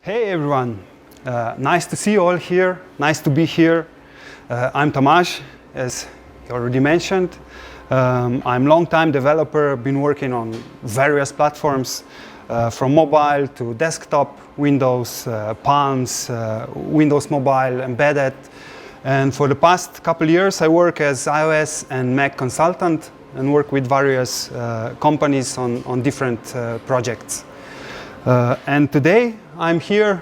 Hey everyone, nice to see you all here, nice to be here. I'm Tomaž, as you already mentioned. I'm a long-time developer, been working on various platforms, from mobile to desktop, Windows, Palms, Windows Mobile, embedded. And for the past couple of years I work as iOS and Mac consultant and work with various companies on different projects. And today I'm here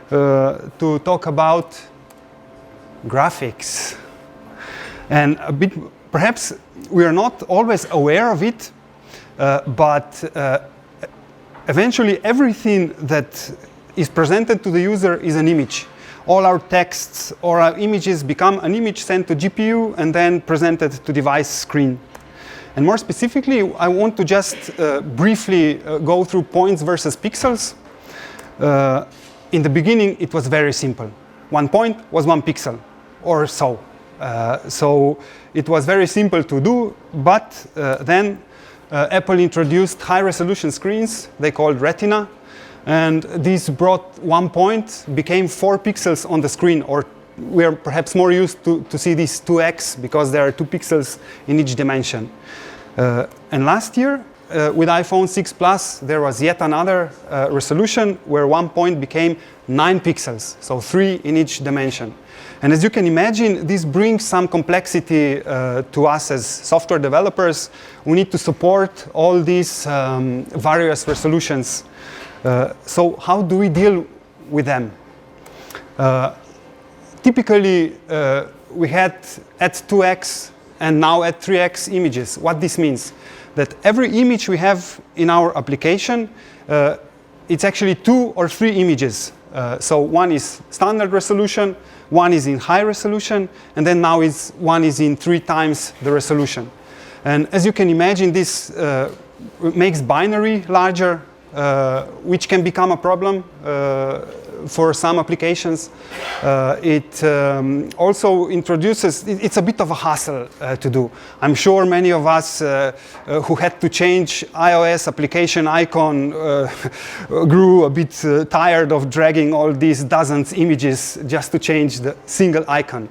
to talk about graphics. And a bit, perhaps we are not always aware of it, but eventually everything that is presented to the user is an image. All our texts or our images become an image sent to GPU and then presented to device screen. And more specifically, I want to just briefly go through points versus pixels. In the beginning, it was very simple. 1 point was 1 pixel, or so. So it was very simple to do, but then Apple introduced high-resolution screens, they called Retina, and this brought 1 point, became 4 pixels on the screen, or we are perhaps more used to see this 2x, because there are 2 pixels in each dimension. And last year, with iPhone 6 Plus, there was yet another resolution where 1 point became 9 pixels, so 3 in each dimension. And as you can imagine, this brings some complexity to us as software developers. We need to support all these various resolutions. So how do we deal with them? Typically, we had at 2x and now at 3x images. What this means? That every image we have in our application, it's actually 2 or 3 images. So one is standard resolution, one is in high resolution, and then now one is in 3 times the resolution. And as you can imagine, this makes binary larger, which can become a problem for some applications. It also introduces, it's a bit of a hassle to do. I'm sure many of us who had to change iOS application icon grew a bit tired of dragging all these dozens images just to change the single icon.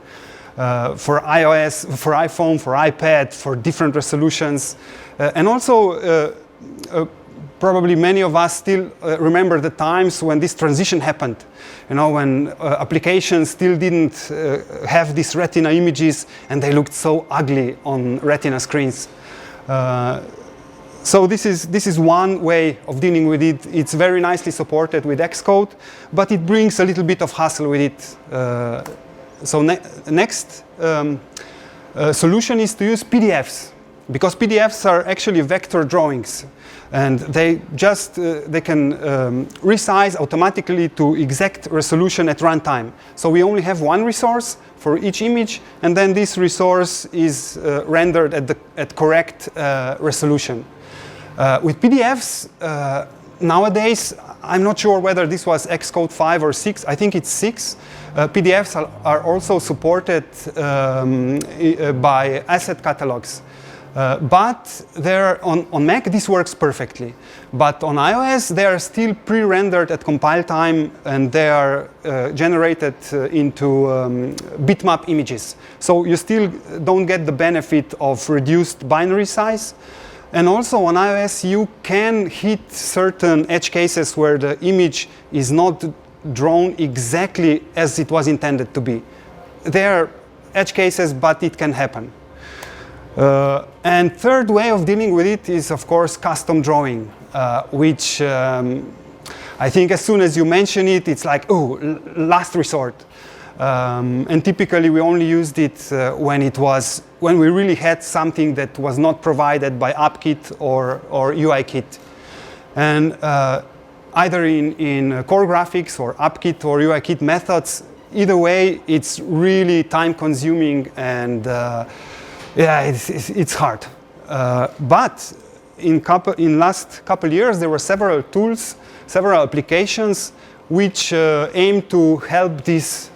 For iOS, for iPhone, for iPad, for different resolutions. And also, probably many of us still remember the times when this transition happened. You know, when applications still didn't have these Retina images and they looked so ugly on Retina screens. So this is one way of dealing with it. It's very nicely supported with Xcode, but it brings a little bit of hassle with it. So next solution is to use PDFs, because PDFs are actually vector drawings. And they can resize automatically to exact resolution at runtime. So we only have one resource for each image, and then this resource is rendered at correct resolution. With PDFs, nowadays, I'm not sure whether this was Xcode 5 or 6, I think it's 6. PDFs are also supported by asset catalogs. But on Mac this works perfectly. But on iOS they are still pre-rendered at compile time, and they are generated into bitmap images. So you still don't get the benefit of reduced binary size. And also on iOS you can hit certain edge cases where the image is not drawn exactly as it was intended to be. There are edge cases, but it can happen. And third way of dealing with it is, of course, custom drawing, which I think as soon as you mention it, it's like, oh, last resort. And typically we only used it when we really had something that was not provided by AppKit or UIKit. And either in core graphics or AppKit or UIKit methods, either way, it's really time-consuming and yeah, it's hard. But in last couple years, there were several tools, several applications which aim to help this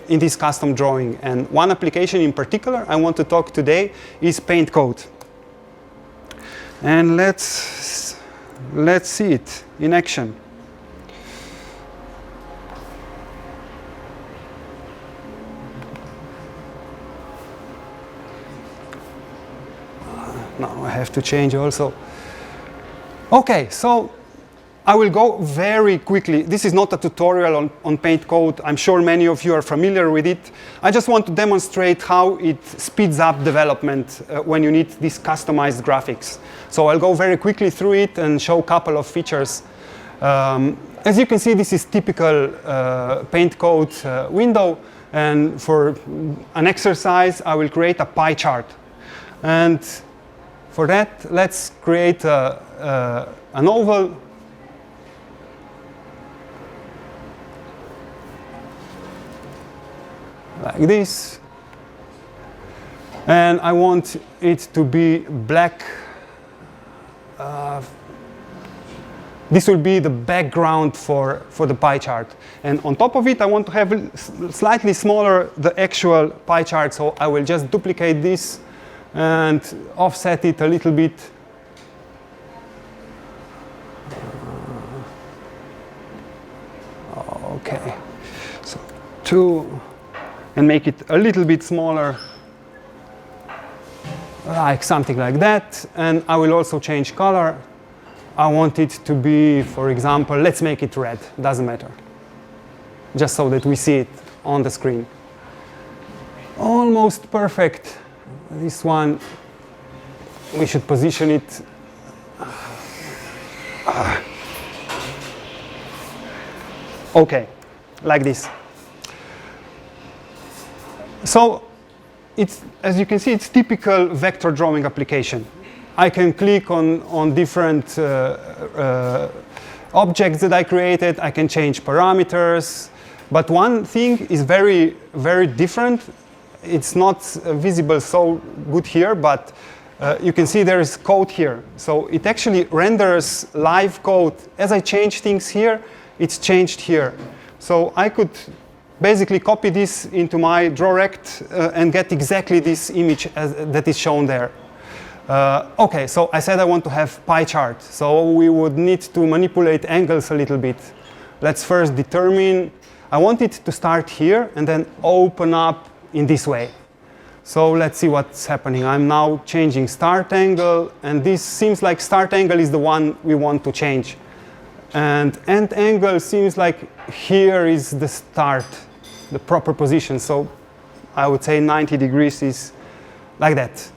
in this custom drawing. And one application in particular I want to talk today is PaintCode. And let's see it in action. Now I have to change also. Okay, so I will go very quickly. This is not a tutorial on PaintCode. I'm sure many of you are familiar with it. I just want to demonstrate how it speeds up development when you need these customized graphics. So I'll go very quickly through it and show a couple of features. As you can see, this is typical PaintCode window. And for an exercise, I will create a pie chart. And for that, let's create an oval. Like this. And I want it to be black. This will be the background for the pie chart. And on top of it, I want to have slightly smaller the actual pie chart. So I will just duplicate this and offset it a little bit. Okay. So 2. And make it a little bit smaller, like something like that. And I will also change color. I want it to be, for example, let's make it red, doesn't matter. Just so that we see it on the screen. Almost perfect. This one, we should position it. Okay, like this. So, as you can see, it's typical vector drawing application. I can click on different objects that I created. I can change parameters. But one thing is very, very different. It's not visible so good here, but you can see there is code here. So it actually renders live code. As I change things here, it's changed here. So I could basically copy this into my DrawRect and get exactly this image that is shown there. Okay, so I said I want to have pie chart. So we would need to manipulate angles a little bit. Let's first determine, I want it to start here and then open up in this way. So let's see what's happening. I'm now changing start angle, and this seems like start angle is the one we want to change. And end angle seems like here is the start, the proper position. So I would say 90 degrees is like that.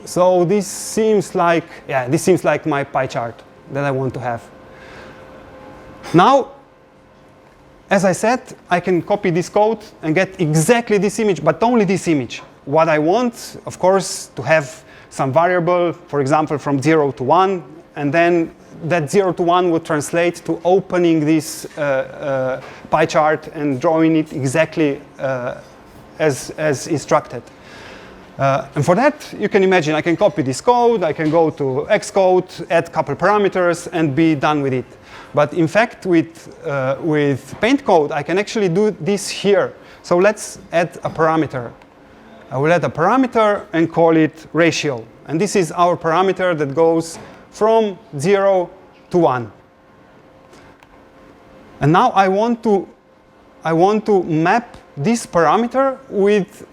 So this seems like, yeah, this seems like my pie chart that I want to have. Now, as I said, I can copy this code and get exactly this image, but only this image. What I want, of course, to have some variable, for example, from 0 to 1, and then that 0 to 1 would translate to opening this pie chart and drawing it exactly as instructed. And for that, you can imagine I can copy this code, I can go to Xcode, add a couple parameters, and be done with it. But in fact, with PaintCode, I can actually do this here. So let's add a parameter. I will add a parameter and call it ratio. And this is our parameter that goes from 0 to 1. And now I want to map this parameter with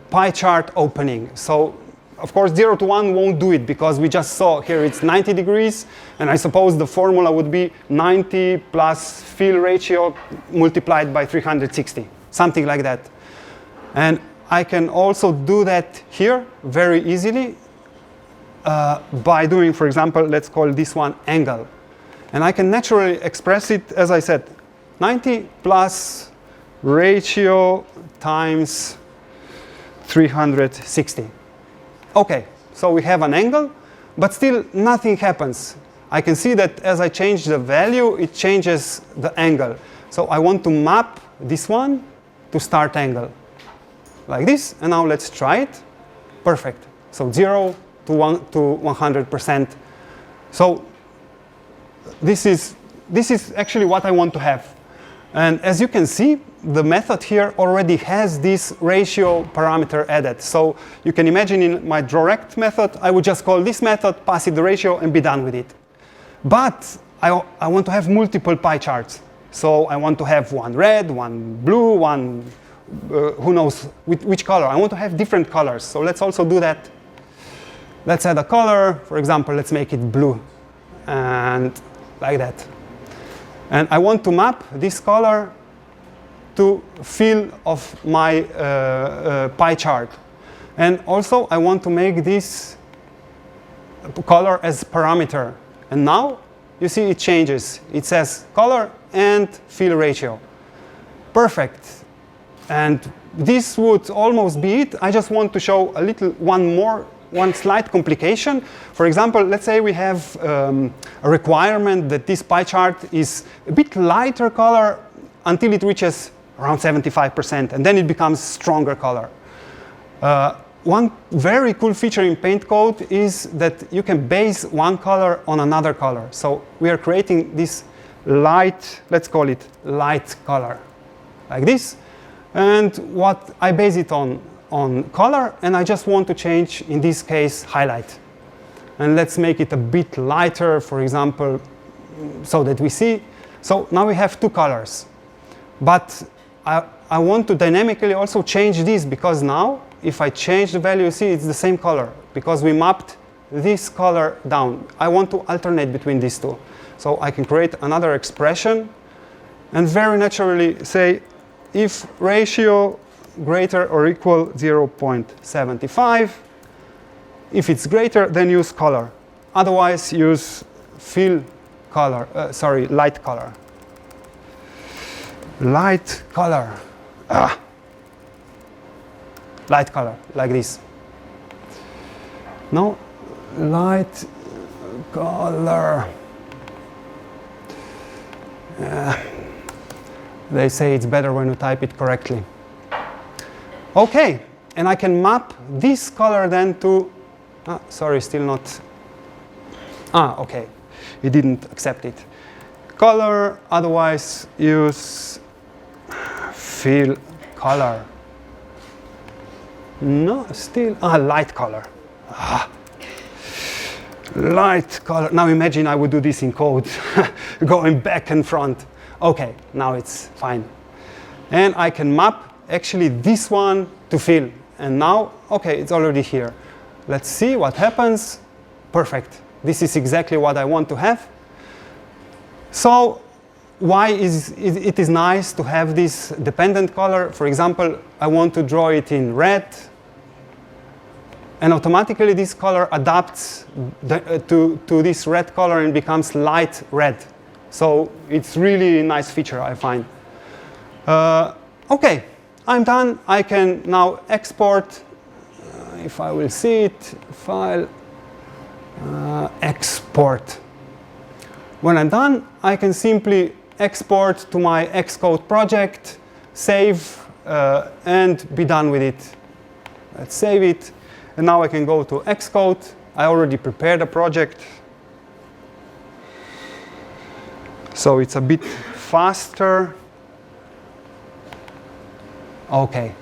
pie chart opening. So of course 0 to 1 won't do it because we just saw here it's 90 degrees, and I suppose the formula would be 90 plus fill ratio multiplied by 360, something like that. And I can also do that here very easily by doing, for example, let's call this one angle. And I can naturally express it, as I said, 90 plus ratio times 360. Okay, so we have an angle, but still nothing happens. I can see that as I change the value, it changes the angle. So I want to map this one to start angle, like this. And now let's try it. Perfect. So 0 to 100%. So this is actually what I want to have. And as you can see, the method here already has this ratio parameter added. So you can imagine in my DrawRect method, I would just call this method, pass it the ratio, and be done with it. But I want to have multiple pie charts. So I want to have one red, one blue, one who knows which color. I want to have different colors. So let's also do that. Let's add a color. For example, let's make it blue. And like that. And I want to map this color to fill of my pie chart. And also, I want to make this color as parameter. And now, you see it changes. It says color and fill ratio. Perfect. And this would almost be it. I just want to show a little one slight complication. For example, let's say we have a requirement that this pie chart is a bit lighter color until it reaches around 75%, and then it becomes stronger color. One very cool feature in PaintCode is that you can base one color on another color. So we are creating this light, let's call it light color, like this. And what I base it on color, and I just want to change, in this case, highlight. And let's make it a bit lighter, for example, so that we see. So now we have two colors. But I want to dynamically also change this, because now, if I change the value, you see it's the same color, because we mapped this color down. I want to alternate between these two. So I can create another expression, and very naturally say, if ratio greater or equal 0.75, if it's greater, then use color. Otherwise, use fill color, light color. Light color. Light color, like this. No, light color. They say it's better when you type it correctly. Okay, and I can map this color then to, still not, okay, it didn't accept it. Color, otherwise use fill color. No, still, light color. Light color. Now imagine I would do this in code, going back and front. Okay, now it's fine. And I can map actually this one to fill. And now, okay, it's already here. Let's see what happens. Perfect. This is exactly what I want to have. So why is it is nice to have this dependent color? For example, I want to draw it in red. And automatically this color adapts to this red color and becomes light red. So it's really a nice feature, I find. Okay, I'm done. I can now export. If I will see it, file, export. When I'm done, I can simply export to my Xcode project, save, and be done with it. Let's save it. And now I can go to Xcode. I already prepared a project, so it's a bit faster. Okay.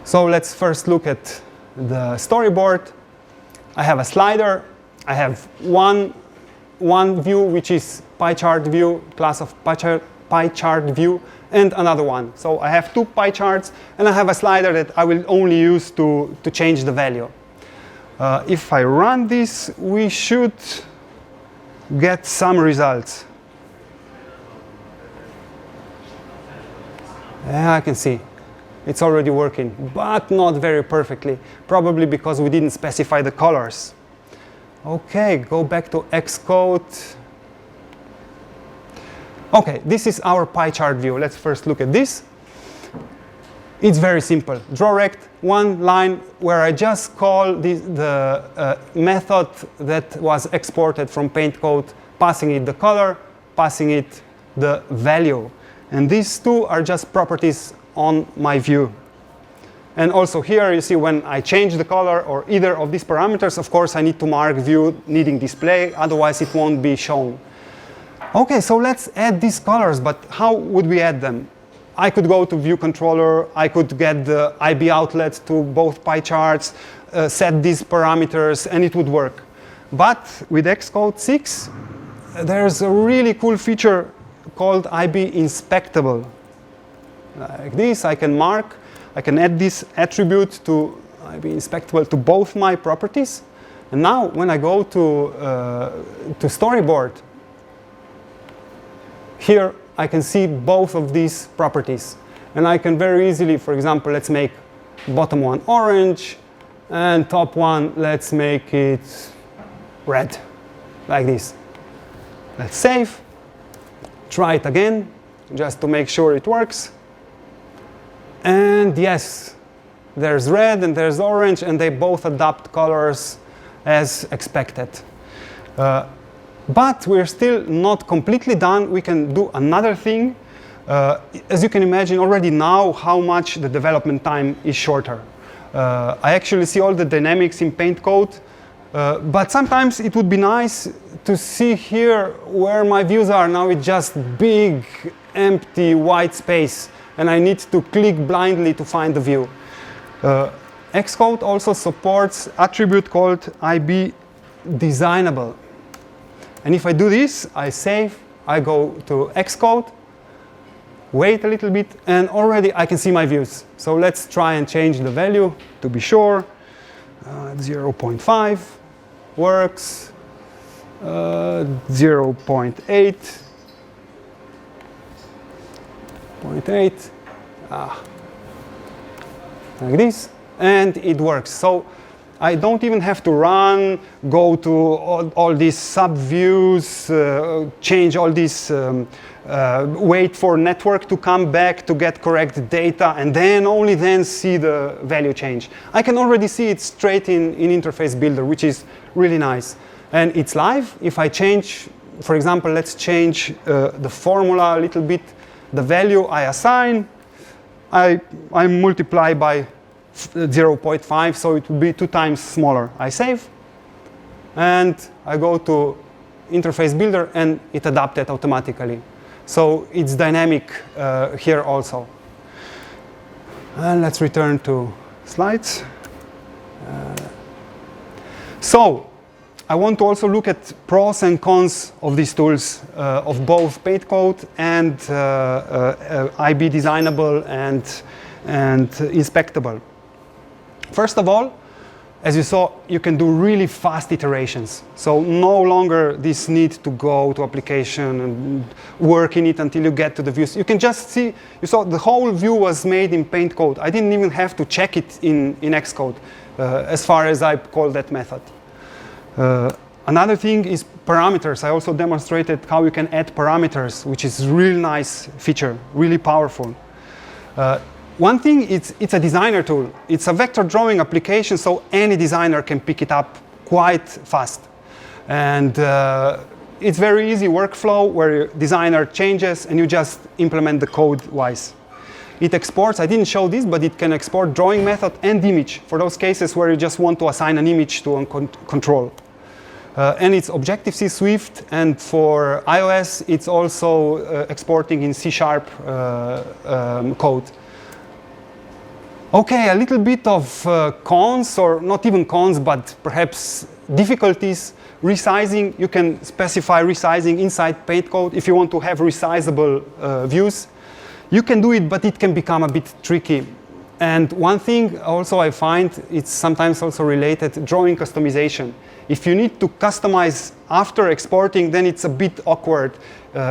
So let's first look at the storyboard. I have a slider. I have one view, which is pie chart view, class of pie chart view, and another one. So I have two pie charts, and I have a slider that I will only use to change the value. If I run this, we should get some results. Yeah, I can see. It's already working, but not very perfectly. Probably because we didn't specify the colors. Okay, go back to Xcode. Okay, this is our pie chart view. Let's first look at this. It's very simple. Draw rect, one line where I just call the method that was exported from PaintCode, passing it the color, passing it the value. And these two are just properties on my view. And also here you see when I change the color or either of these parameters, of course I need to mark view needing display, otherwise it won't be shown. Okay, so let's add these colors, but how would we add them? I could go to view controller, I could get the IB outlet to both pie charts, set these parameters, and it would work. But with Xcode 6, there's a really cool feature called IB inspectable. Like this, I can mark, I can add this attribute to IBDesignable to both my properties. And now when I go to storyboard, here I can see both of these properties. And I can very easily, for example, let's make bottom one orange, and top one, let's make it red, like this. Let's save, try it again, just to make sure it works. And yes, there's red and there's orange, and they both adapt colors as expected. But we're still not completely done. We can do another thing. As you can imagine already now how much the development time is shorter. I actually see all the dynamics in PaintCode, but sometimes it would be nice to see here where my views are. Now it's just big, empty, white space, and I need to click blindly to find the view. Xcode also supports attribute called IBDesignable. And if I do this, I save, I go to Xcode, wait a little bit, and already I can see my views. So let's try and change the value to be sure. 0.5 works, 0.8, 0.8, like this, and it works. So I don't even have to run, go to all these sub-views, change all these, wait for network to come back to get correct data, and then only then see the value change. I can already see it straight in Interface Builder, which is really nice. And it's live. If I change, for example, let's change the formula a little bit, the value I assign, I multiply by 0.5, so it will be 2 times smaller. I save, and I go to Interface Builder, and it adapted automatically. So it's dynamic here also. And let's return to slides. So I want to also look at pros and cons of these tools, of both PaintCode and IBDesignable and inspectable. First of all, as you saw, you can do really fast iterations. So no longer this need to go to application and work in it until you get to the views. You can just see, you saw the whole view was made in PaintCode. I didn't even have to check it in Xcode, as far as I call that method. Another thing is parameters. I also demonstrated how you can add parameters, which is a really nice feature, really powerful. One thing, it's a designer tool. It's a vector drawing application, so any designer can pick it up quite fast. And it's very easy workflow where your designer changes and you just implement the code wise. It exports, I didn't show this, but it can export drawing method and image for those cases where you just want to assign an image to a control. And it's Objective-C Swift, and for iOS, it's also exporting in C# code. Okay, a little bit of cons, or not even cons, but perhaps difficulties. Resizing, you can specify resizing inside PaintCode if you want to have resizable views. You can do it, but it can become a bit tricky. And one thing also I find, it's sometimes also related, drawing customization. If you need to customize after exporting, then it's a bit awkward.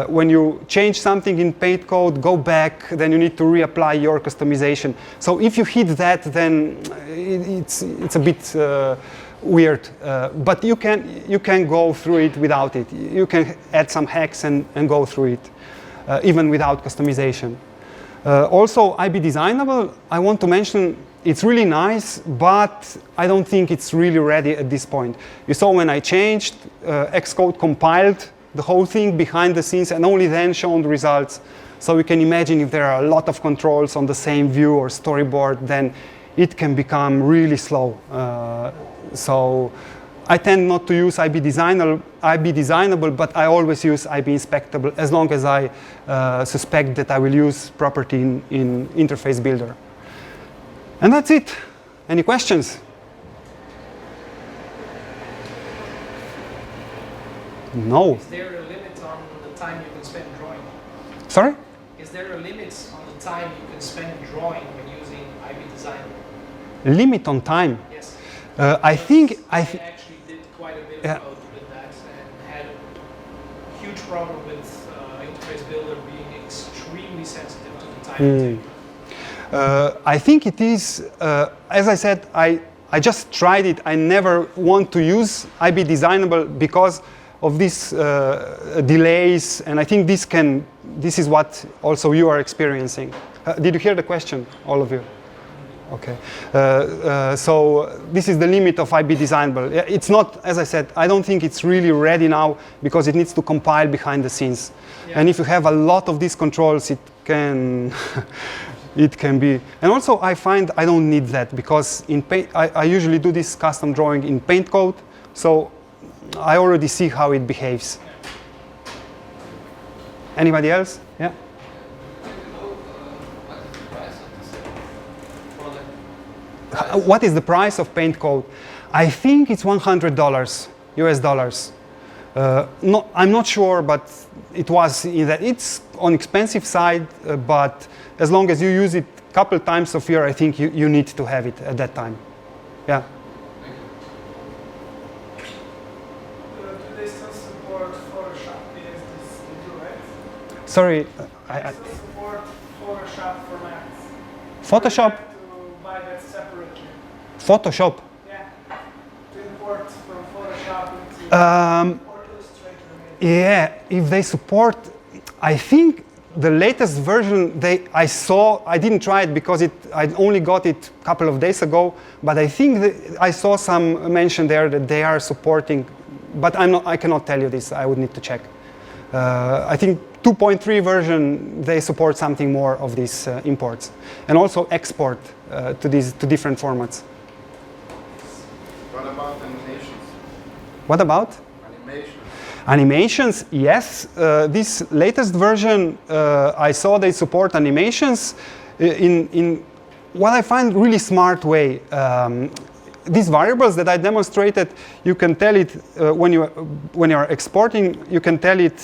When you change something in PaintCode, go back, then you need to reapply your customization. So if you hit that, then it's a bit weird. But you can go through it without it. You can add some hacks and go through it, even without customization. Also, IBDesignable, I want to mention, it's really nice, but I don't think it's really ready at this point. You saw when I changed, Xcode compiled the whole thing behind the scenes and only then shown the results. So you can imagine if there are a lot of controls on the same view or storyboard, then it can become really slow. So I tend not to use IBDesignable, but I always use IBInspectable as long as I suspect that I will use property in Interface Builder. And that's it. Any questions? No. Is there a limit on the time you can spend drawing? Sorry? Is there a limit on the time you can spend drawing when using IBDesignable? Limit on time. Yes. I think I actually did quite a bit of code with that and had a huge problem with interface builder being extremely sensitive to the time. I think it is, as I said, I just tried it. I never want to use IBDesignable because of these delays, and I think this is what also you are experiencing. Did you hear the question, all of you? Okay. So this is the limit of IBDesignable. It's not, as I said, I don't think it's really ready now because it needs to compile behind the scenes. Yeah. And if you have a lot of these controls, it can it can be. And also I find I don't need that because in Paint, I usually do this custom drawing in PaintCode, so I already see how it behaves. Anybody else? Yeah. What is the price of PaintCode? I think it's $100 US dollars. No, I'm not sure, but it was in that. It's on expensive side, but as long as you use it a couple times a year, I think you need to have it at that time. Yeah. Do they still support Photoshop? Because they do, right? Sorry. They still support Photoshop formats. Photoshop? To buy that separately. Photoshop? Yeah. To import from Photoshop into Illustrator. Yeah, if they support, I think the latest version I didn't try it because I only got it a couple of days ago, but I think I saw some mention there that they are supporting, but I cannot tell you this, I would need to check. I think 2.3 version, they support something more of these imports, and also export to different formats. What about animations? What about? Animations. Animations, yes. This latest version, I saw they support animations in what I find really smart way. These variables that I demonstrated, you can tell it when you are exporting. You can tell it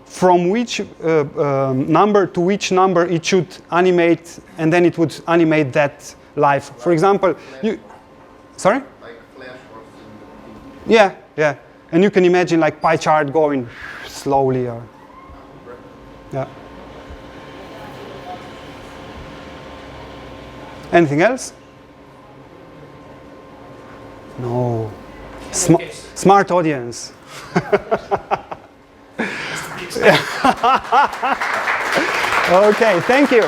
from which number to which number it should animate, and then it would animate that live. For example, sorry? Like flash or Yeah, yeah. And you can imagine like pie chart going slowly. Or, yeah. Anything else? No. Smart audience. Okay, thank you.